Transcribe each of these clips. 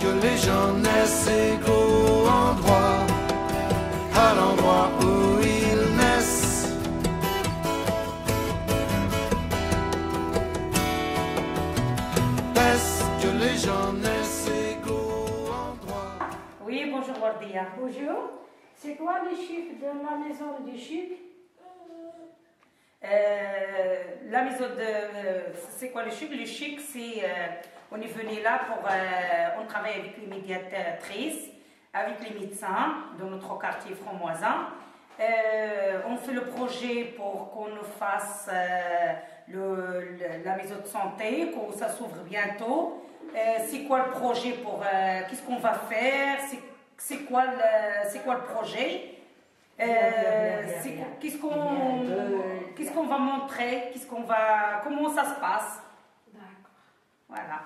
que les gens naissent égaux en droit, à l'endroit où ils naissent. Est-ce que les gens naissent égaux en droit? Oui, bonjour Wardia. Bonjour. C'est quoi les chics de la maison du chic? La maison de... c'est quoi le chic? Le chic, c'est... on est venu là pour... on travaille avec les médiatrices, avec les médecins de notre quartier franc-moisin. On fait le projet pour qu'on nous fasse la maison de santé, que ça s'ouvre bientôt. C'est quoi le projet pour... qu'est-ce qu'on va faire? C'est quoi le projet? Qu'est-ce qu'on va montrer? Comment ça se passe? D'accord. Voilà.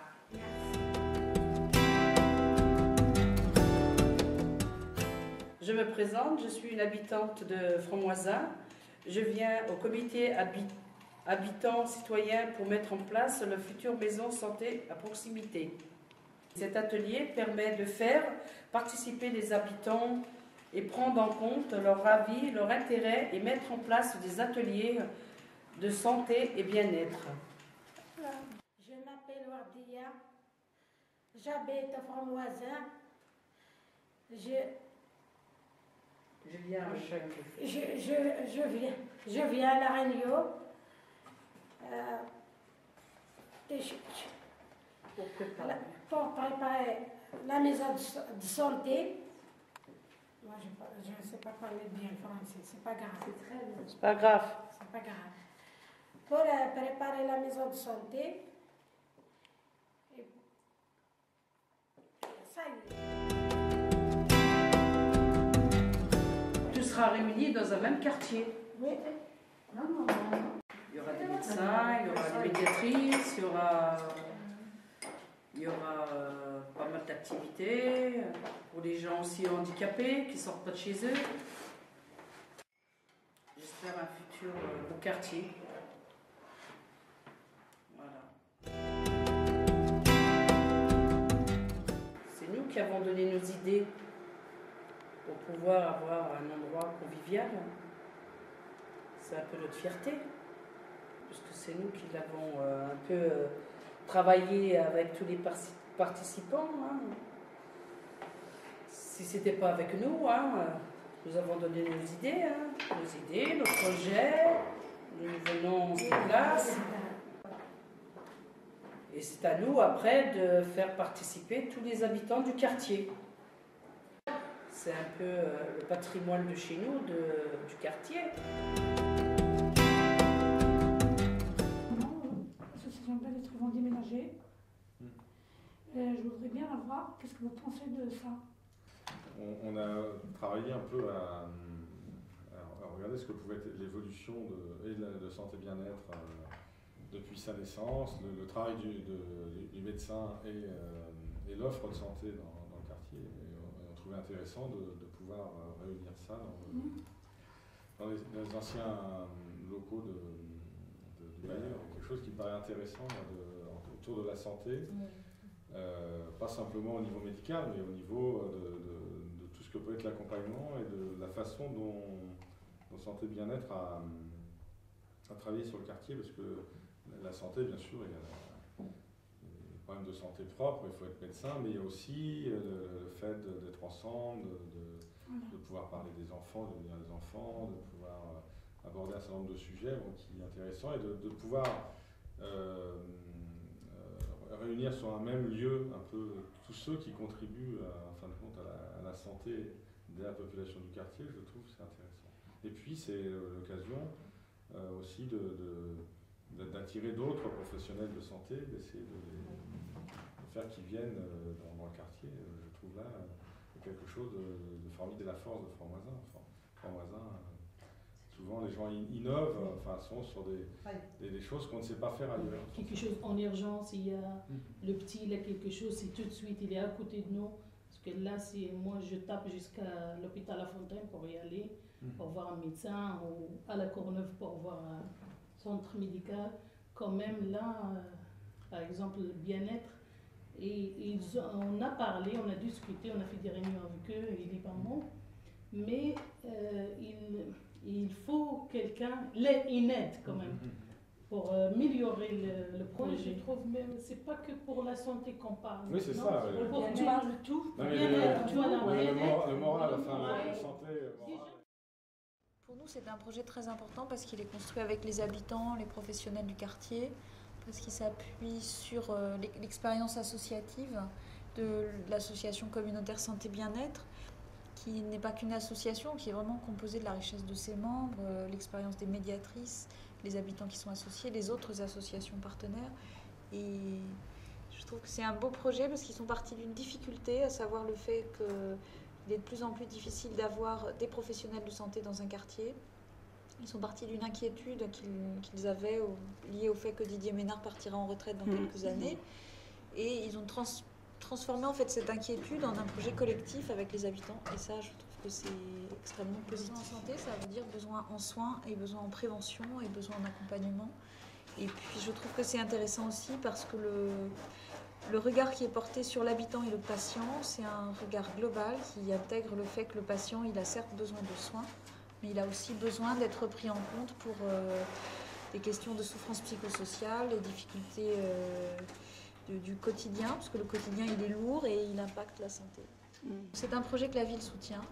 Je me présente, je suis une habitante de Franc-Moisin. Je viens au comité habitants citoyens pour mettre en place la future maison santé à proximité. Cet atelier permet de faire participer les habitants et prendre en compte leur avis, leur intérêt et mettre en place des ateliers de santé et bien-être. Je m'appelle Wardia. J'habite à Franc-Moisin. Je viens à La Réunion. Pour préparer la maison de santé. Moi, je ne sais pas parler bien français, c'est pas grave. C'est pas grave. C'est pas grave. Pour préparer la maison de santé, et ça y est. Tout sera réuni dans un même quartier. Oui. Non. Il y aura des médecins, il y aura des médiatrices, il y aura pas mal d'activités pour les gens aussi handicapés qui ne sortent pas de chez eux. J'espère un futur beau quartier. Voilà. C'est nous qui avons donné nos idées pour pouvoir avoir un endroit convivial. C'est un peu notre fierté, puisque c'est nous qui l'avons un peu travaillé avec tous les participants. Hein. Si ce n'était pas avec nous, nous avons donné nos idées, nos projets, nous venons sur place. Et c'est à nous après de faire participer tous les habitants du quartier. C'est un peu le patrimoine de chez nous, du quartier. L'association Belle et Vont déménager. Je voudrais bien avoir, qu'est-ce que vous pensez de ça? On a travaillé un peu à regarder ce que pouvait être l'évolution de santé bien-être depuis sa naissance, le travail du médecin et l'offre de santé dans le quartier. Et on trouvait intéressant de pouvoir réunir ça dans les anciens locaux du bailleur. Quelque chose qui me paraît intéressant autour de la santé. Pas simplement au niveau médical, mais au niveau de tout ce que peut être l'accompagnement et de la façon dont Santé Bien-être a travaillé sur le quartier, parce que la santé, bien sûr, il y a des problèmes de santé propre, il faut être médecin, mais il y a aussi le fait d'être ensemble, de pouvoir parler des enfants, de devenir des enfants, de pouvoir aborder un certain nombre de sujets qui est intéressant, et de pouvoir réunir sur un même lieu un peu tous ceux qui contribuent en fin de compte à la santé de la population du quartier. Je trouve que c'est intéressant. Et puis c'est l'occasion aussi d'attirer d'autres professionnels de santé, d'essayer de faire qu'ils viennent dans le quartier. Je trouve là quelque chose de formidable, de la force de Franc-Moisin. Franc-Moisin, souvent les gens innovent, sont sur des choses qu'on ne sait pas faire ailleurs. Quelque chose en urgence, il y a le petit, il a quelque chose, c'est tout de suite, il est à côté de nous. Parce que là, moi je tape jusqu'à l'hôpital La Fontaine pour y aller, pour voir un médecin, ou à la Courneuve pour voir un centre médical. Quand même là, par exemple, le bien-être, Et on a parlé, on a discuté, on a fait des réunions avec eux et les parents, mais il faut quelqu'un, une aide quand même, pour améliorer le projet. Je trouve même, c'est pas que pour la santé qu'on parle. Oui, c'est ça. Pour On parle de tout. Le moral, enfin, la santé morale. Pour nous, c'est un projet très important parce qu'il est construit avec les habitants, les professionnels du quartier, parce qu'il s'appuie sur l'expérience associative de l'association communautaire Santé Bien-être, qui n'est pas qu'une association, qui est vraiment composée de la richesse de ses membres, l'expérience des médiatrices, les habitants qui sont associés, les autres associations partenaires. Et je trouve que c'est un beau projet parce qu'ils sont partis d'une difficulté, à savoir le fait qu'il est de plus en plus difficile d'avoir des professionnels de santé dans un quartier. Ils sont partis d'une inquiétude qu'ils avaient liée au fait que Didier Ménard partira en retraite dans quelques années. Et ils ont transformé en fait cette inquiétude en un projet collectif avec les habitants. Et ça, je trouve que c'est extrêmement positif. Besoin en santé, ça veut dire besoin en soins et besoin en prévention et besoin en accompagnement. Et puis je trouve que c'est intéressant aussi parce que le regard qui est porté sur l'habitant et le patient, c'est un regard global qui intègre le fait que le patient, il a certes besoin de soins, mais il a aussi besoin d'être pris en compte pour des questions de souffrance psychosociale, les difficultés du quotidien, parce que le quotidien il est lourd et il impacte la santé. C'est un projet que la ville soutient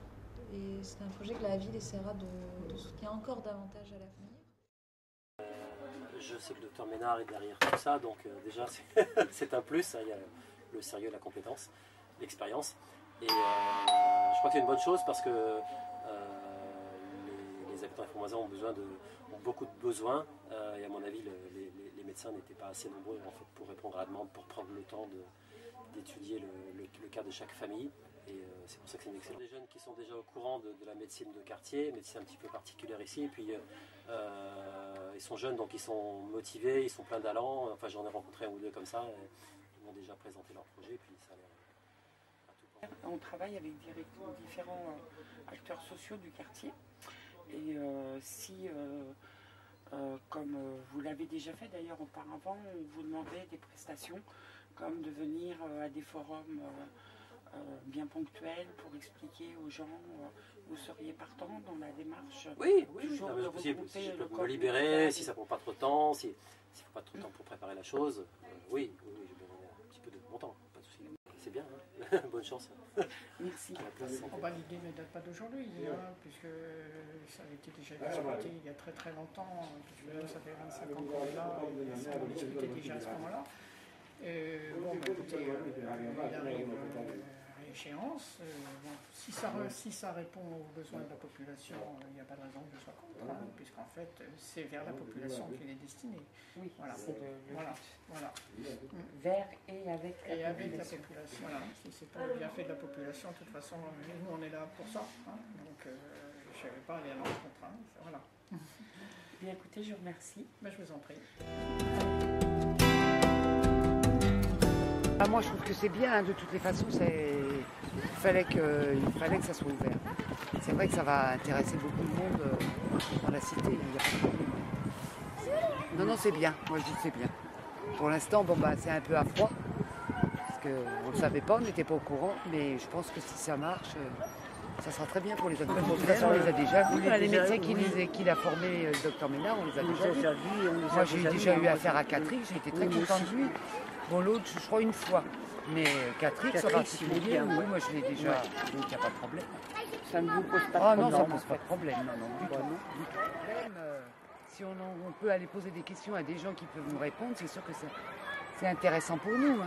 et c'est un projet que la ville essaiera de soutenir encore davantage à l'avenir. Je sais que le docteur Ménard est derrière tout ça, donc déjà c'est un plus, il y a le sérieux, la compétence, l'expérience. Et je crois que c'est une bonne chose parce que les habitants de Fromoisans ont beaucoup de besoins et à mon avis les médecins n'étaient pas assez nombreux en fait, pour répondre à la demande, pour prendre le temps d'étudier le cas de chaque famille. Et c'est pour ça que c'est une excellente. Des jeunes qui sont déjà au courant de la médecine de quartier, médecine un petit peu particulière ici, et puis ils sont jeunes donc ils sont motivés, ils sont pleins d'allant. Enfin j'en ai rencontré un ou deux comme ça, et ils m'ont déjà présenté leur projet, et puis ça a l'air à tout point. On travaille avec différents acteurs sociaux du quartier, et comme vous l'avez déjà fait d'ailleurs auparavant, on vous demandait des prestations, comme de venir à des forums bien ponctuels pour expliquer aux gens, vous seriez partant dans la démarche. Oui, toujours non, de si je regrouper peux le me libérer, si ça ne prend pas trop de temps, s'il ne faut pas trop de temps pour préparer la chose, oui, je vais donner un petit peu de mon temps, pas de souci. C'est bien, hein. Bonne chance. Merci. L'idée ne date pas d'aujourd'hui, puisque ça avait été déjà discuté il y a très très longtemps, puisque ça fait 25 ans qu'on est là, et on discutait déjà à ce moment-là. Écoutez, il arrive à échéance. Si ça répond aux besoins de la population, il n'y a pas de raison que je sois contre, puisqu'en fait, c'est vers la population qu'il est destiné. Oui, voilà. C'est voilà. Vers et avec la population. Voilà. Si c'est pour le bienfait de la population, de toute façon, nous on est là pour ça. Donc je ne vais pas aller à l'encontre. Voilà. Bien écoutez, je vous remercie. Je vous en prie. Moi je trouve que c'est bien, de toutes les façons, il fallait que ça soit ouvert. C'est vrai que ça va intéresser beaucoup de monde dans la cité, il n'y a pas de problème. Non, c'est bien, moi je dis que c'est bien. Pour l'instant, c'est un peu à froid, parce qu'on ne le savait pas, on n'était pas au courant, mais je pense que si ça marche, ça sera très bien pour les habitants. On les a déjà vus, les médecins qui l'a formé, le docteur Ménard, on les a déjà vus. Moi j'ai déjà eu affaire à Catherine, j'ai été très contente de lui. Bon, l'autre, je crois une fois. Mais Catherine, en particulier, oui, moi je l'ai déjà. Donc il n'y a pas de problème. Ça ne vous pose pas de problème? Ah non, ça ne pose pas de problème. Non, du tout. Si on peut aller poser des questions à des gens qui peuvent nous répondre, c'est sûr que c'est intéressant pour nous.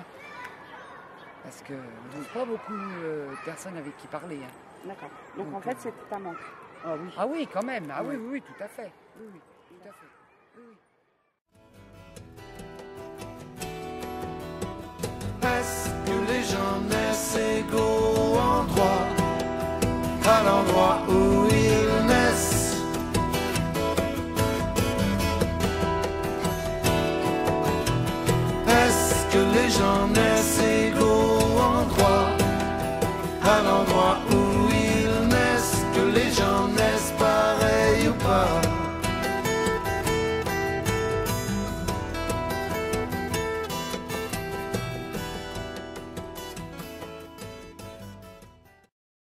Parce qu'on ne trouve pas beaucoup de personnes avec qui parler. D'accord. Donc en fait, c'est un manque. Ah oui. Ah oui, quand même. Ah oui, tout à fait. Oui, tout à fait. Est-ce que les gens naissent égaux en droit, à l'endroit